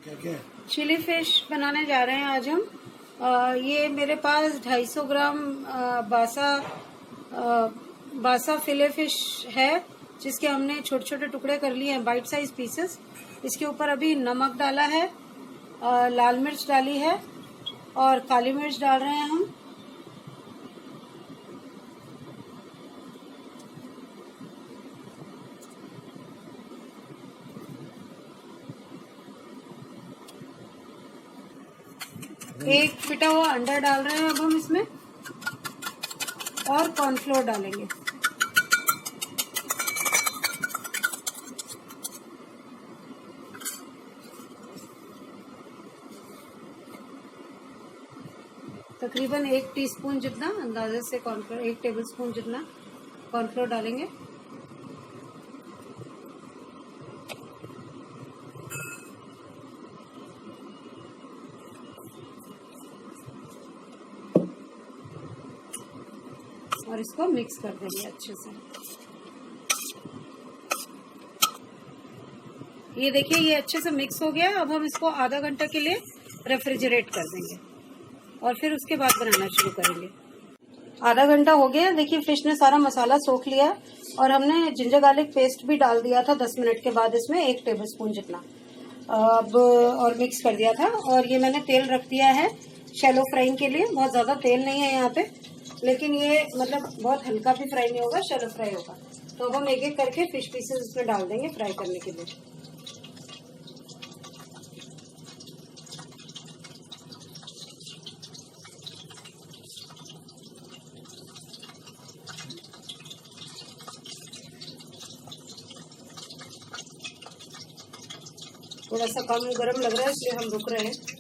क्या क्या? Chilli fish बनाने जा रहे हैं आज हम। ये मेरे पास 250 ग्राम बासा फिले फिश है, जिसके हमने छोटे छोटे टुकड़े कर लिए हैं, बाइट साइज पीसेस। इसके ऊपर अभी नमक डाला है, लाल मिर्च डाली है और काली मिर्च डाल रहे हैं हम। एक पिटा हुआ अंडा डाल रहे हैं अब हम इसमें, और कॉर्नफ्लोर डालेंगे। तकरीबन 1 टीस्पून जितना अंदाजे से कॉर्नफ्लोर, 1 टेबलस्पून जितना कॉर्नफ्लोर डालेंगे। और इसको मिक्स कर देंगे अच्छे से। ये देखिए, ये अच्छे से मिक्स हो गया। अब हम इसको आधा घंटा के लिए रेफ्रिजरेट कर देंगे और फिर उसके बाद बनाना शुरू करेंगे। आधा घंटा हो गया। देखिए, फिश ने सारा मसाला सोख लिया और हमने जिंजर गार्लिक पेस्ट भी डाल दिया था 10 मिनट के बाद इसमें, 1 टेबलस्पून जितना। अब और मिक्स कर दिया था। और ये मैंने तेल रख दिया है शैलो फ्राइंग के लिए। बहुत ज्यादा तेल नहीं है यहाँ पे, लेकिन ये मतलब बहुत हल्का भी फ्राई नहीं होगा, शैलो फ्राई होगा। तो अब हम एक एक करके फिश पीसेस इसमें डाल देंगे फ्राई करने के लिए। थोड़ा सा कम गरम लग रहा है, इसलिए हम रुक रहे हैं।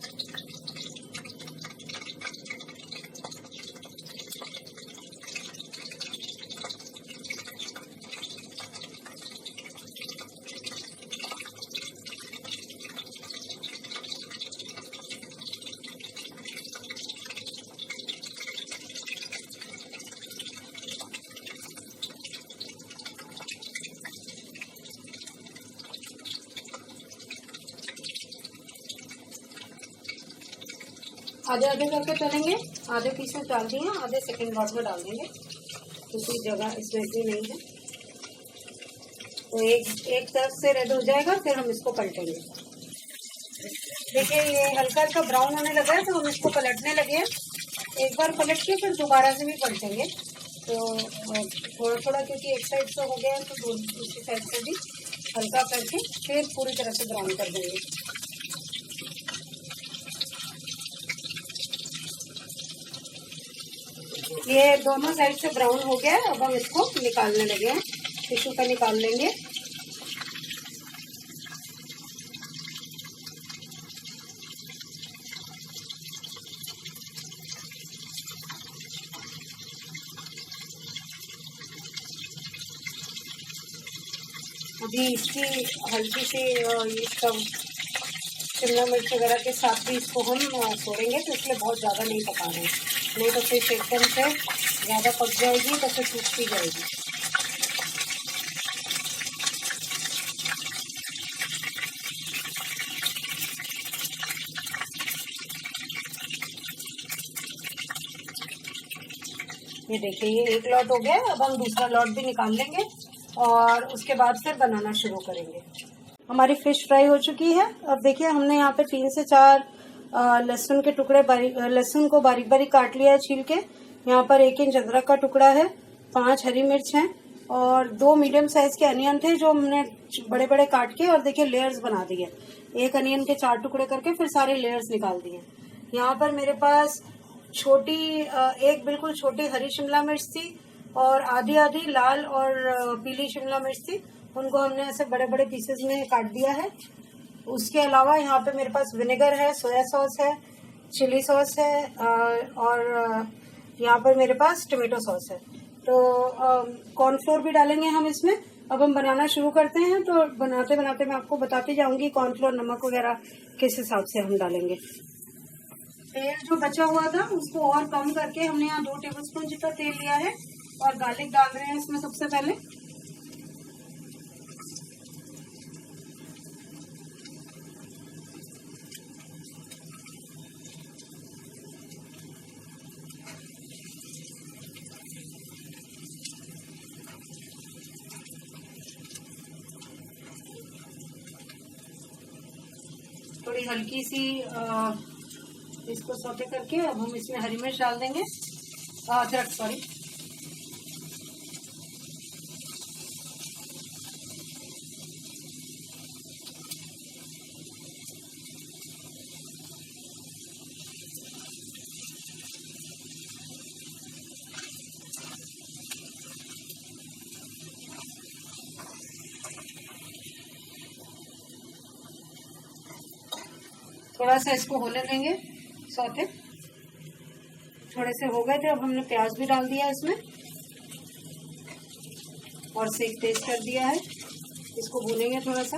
आधे आधे करके तलेंगे। आधे पीसेस डाल दिए, आधे सेकंड बाद में डाल देंगे, दूसरी जगह इसमें भी नहीं है। तो एक तरफ से रेड हो जाएगा, फिर हम इसको पलटेंगे। देखिए, ये हल्का हल्का ब्राउन होने लगा है, तो हम इसको पलटने लगे हैं। एक बार पलट के फिर दोबारा से भी पलटेंगे। तो थोड़ा थोड़ा, क्योंकि एक साइड से हो गया है तो दूसरी साइड से भी हल्का करके फिर पूरी तरह से ब्राउन कर देंगे। ये दोनों साइड से ब्राउन हो गया है। अब हम इसको निकालने लगे हैं, टिश्यू पे निकाल लेंगे। अभी इसकी हल्की सी इसका शिमला मिर्च वगैरह के साथ भी इसको हम छोड़ेंगे, तो इसलिए बहुत ज़्यादा नहीं पका रहे हैं, नहीं तो फिर एकदम से ज़्यादा पक जाएगी तो फिर टूटती जाएगी। ये देखिए, ये एक लॉट हो गया। अब हम दूसरा लॉट भी निकाल लेंगे और उसके बाद फिर बनाना शुरू करेंगे। हमारी फिश फ्राई हो चुकी है। अब देखिए, हमने यहाँ पे 3 से 4 लहसुन के टुकड़े, लहसुन को बारीक बारीक काट लिया है छील के। यहाँ पर 1 इंच अदरक का टुकड़ा है, 5 हरी मिर्च हैं और 2 मीडियम साइज के अनियन थे जो हमने बड़े बड़े काट के, और देखिए लेयर्स बना दिए। 1 अनियन के 4 टुकड़े करके फिर सारे लेयर्स निकाल दिए। यहाँ पर मेरे पास एक बिल्कुल छोटी हरी शिमला मिर्च थी और आधी आधी लाल और पीली शिमला मिर्च थी। उनको हमने ऐसे बड़े बड़े पीसेस में काट दिया है। उसके अलावा यहाँ पे मेरे पास विनेगर है, सोया सॉस है, चिली सॉस है और यहाँ पर मेरे पास टोमेटो सॉस है। तो कॉर्नफ्लोर भी डालेंगे हम इसमें। अब हम बनाना शुरू करते हैं। तो बनाते बनाते मैं आपको बताती जाऊंगी कॉर्नफ्लोर, नमक वगैरह किस हिसाब से हम डालेंगे। तेल जो बचा हुआ था उसको और कम करके हमने यहाँ 2 टेबलस्पून जितना तेल लिया है और गार्लिक डाल रहे हैं इसमें सबसे पहले। थोड़ी हल्की सी इसको सौते करके अब हम इसमें हरी मिर्च डाल देंगे, अदरक सॉरी। थोड़ा सा इसको होने देंगे सौते। थोड़े से हो गए थे, अब हमने प्याज भी डाल दिया इसमें और सेक तेज कर दिया है। इसको भूनेंगे थोड़ा सा।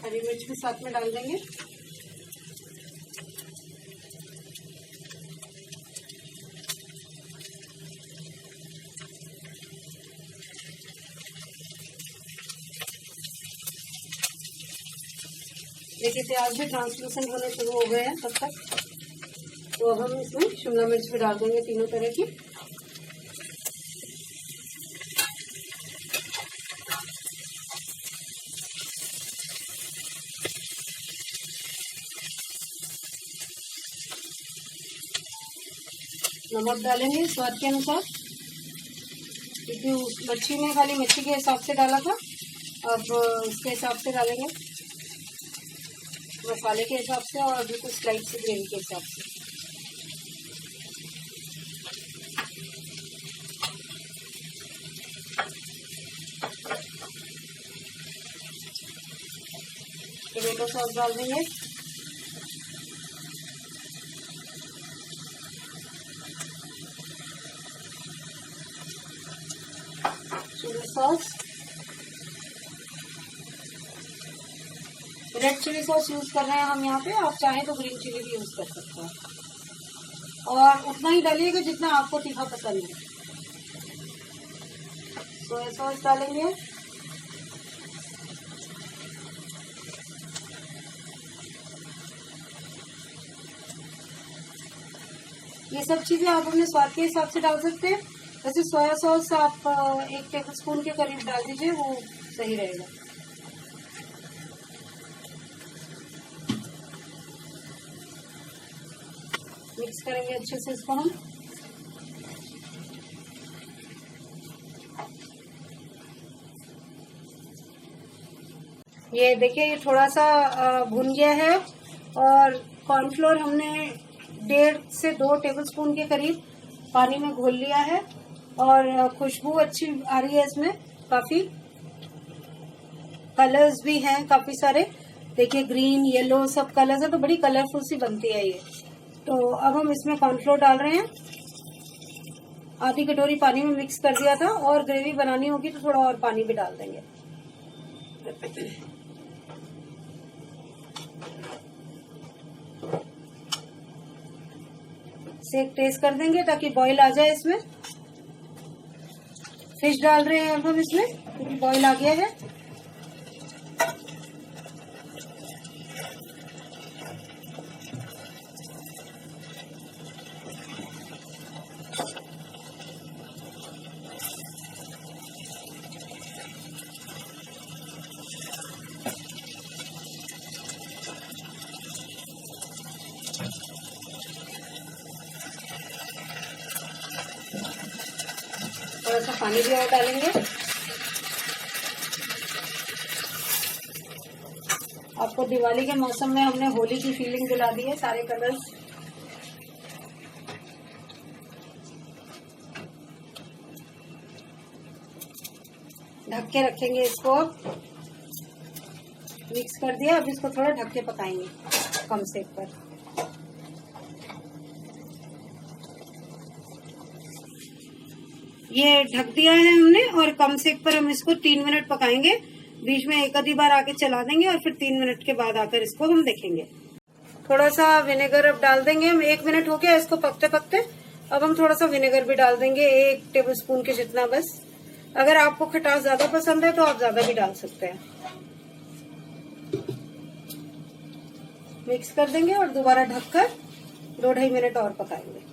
हरी मिर्च भी साथ में डाल देंगे। देखिए प्याज भी ट्रांसलूसेंट होने शुरू हो गए हैं तब तक। तो अब हम इसमें शिमला मिर्च भी डाल देंगे, तीनों तरह की। नमक डालेंगे स्वाद के अनुसार, क्योंकि उस मच्छी में खाली मच्छी के हिसाब से डाला था, अब उसके हिसाब से डालेंगे, मसाले के हिसाब से और बिल्कुल स्लाइड से ग्रेवी के हिसाब से। टोमेटो सॉस डाल देंगे। Chilli sauce, red chilli sauce use कर रहे हैं हम यहाँ पे, आप चाहें तो ग्रीन चिली भी यूज कर सकते हैं। और उतना ही डालिएगा जितना आपको तीखा पसंद है। सोया सॉस डालेंगे। ये सब चीजें आप अपने स्वाद के हिसाब से डाल सकते हैं। वैसे सोया सॉस आप 1 टेबलस्पून के करीब डाल दीजिए, वो सही रहेगा। मिक्स करेंगे अच्छे से इसको हम। ये देखिए ये थोड़ा सा भुन गया है और कॉर्नफ्लोर हमने 1.5 से 2 टेबलस्पून के करीब पानी में घोल लिया है और खुशबू अच्छी आ रही है इसमें। काफी कलर्स भी हैं काफी सारे, देखिए ग्रीन येलो सब कलर्स है, तो बड़ी कलरफुल सी बनती है ये। तो अब हम इसमें कॉर्नफ्लोर डाल रहे हैं। आधी कटोरी पानी में मिक्स कर दिया था और ग्रेवी बनानी होगी तो थोड़ा और पानी भी डाल देंगे। सेक टेस्ट कर देंगे ताकि बॉईल आ जाए इसमें। फिश डाल रहे हैं अब हम इसमें, क्योंकि बॉईल आ गया है। थोड़ा सा पानी भी और डालेंगे। आपको दिवाली के मौसम में हमने होली की फीलिंग दिला दी है, सारे कलर्स। ढक के रखेंगे इसको। मिक्स कर दिया, अब इसको थोड़ा ढक के पकाएंगे कम सेक पर। ये ढक दिया है हमने और कम सेक पर हम इसको 3 मिनट पकाएंगे। बीच में एक आधी बार आके चला देंगे और फिर 3 मिनट के बाद आकर इसको हम देखेंगे। थोड़ा सा विनेगर अब डाल देंगे हम। 1 मिनट हो गया इसको पकते पकते। अब हम थोड़ा सा विनेगर भी डाल देंगे, 1 टेबलस्पून के जितना बस। अगर आपको खटास ज्यादा पसंद है तो आप ज्यादा भी डाल सकते हैं। मिक्स कर देंगे और दोबारा ढककर 2-2.5 मिनट और पकाएंगे।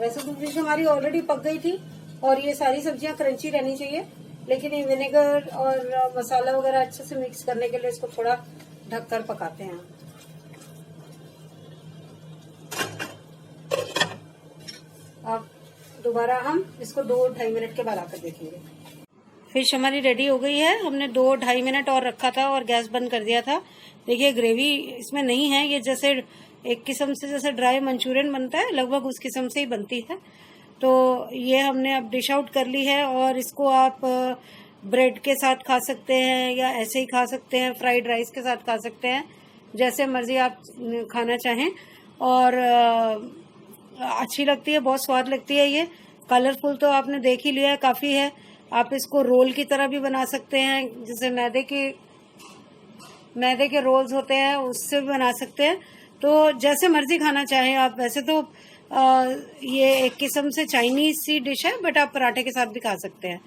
वैसे तो फिश हमारी ऑलरेडी पक गई थी और ये सारी सब्जियां क्रंची रहनी चाहिए, लेकिन ये विनेगर और मसाला वगैरह अच्छे से मिक्स करने के लिए इसको थोड़ा ढककर पकाते हैं। अब दोबारा हम इसको 2-2.5 मिनट के बाद आकर देखेंगे। फिश हमारी रेडी हो गई है। हमने 2-2.5 मिनट और रखा था और गैस बंद कर दिया था। देखिए ग्रेवी इसमें नहीं है, ये जैसे एक किस्म से जैसे ड्राई मंचूरियन बनता है लगभग उस किस्म से ही बनती है। तो ये हमने अब डिश आउट कर ली है और इसको आप ब्रेड के साथ खा सकते हैं या ऐसे ही खा सकते हैं, फ्राइड राइस के साथ खा सकते हैं, जैसे मर्जी आप खाना चाहें। और अच्छी लगती है, बहुत स्वाद लगती है। ये कलरफुल तो आपने देख ही लिया है, काफ़ी है। आप इसको रोल की तरह भी बना सकते हैं, जैसे मैदे के रोल्स होते हैं उससे भी बना सकते हैं। तो जैसे मर्जी खाना चाहें आप। वैसे तो ये एक किस्म से चाइनीज सी डिश है, बट आप पराठे के साथ भी खा सकते हैं।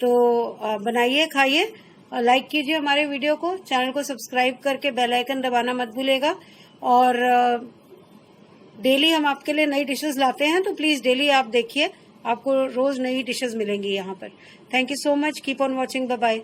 तो बनाइए, खाइए, लाइक कीजिए हमारे वीडियो को, चैनल को सब्सक्राइब करके बेल आइकन दबाना मत भूलिएगा। और डेली हम आपके लिए नई डिशेस लाते हैं, तो प्लीज डेली आप देखिए, आपको रोज नई डिशेस मिलेंगी यहाँ पर। Thank you so much, keep on watching, bye bye.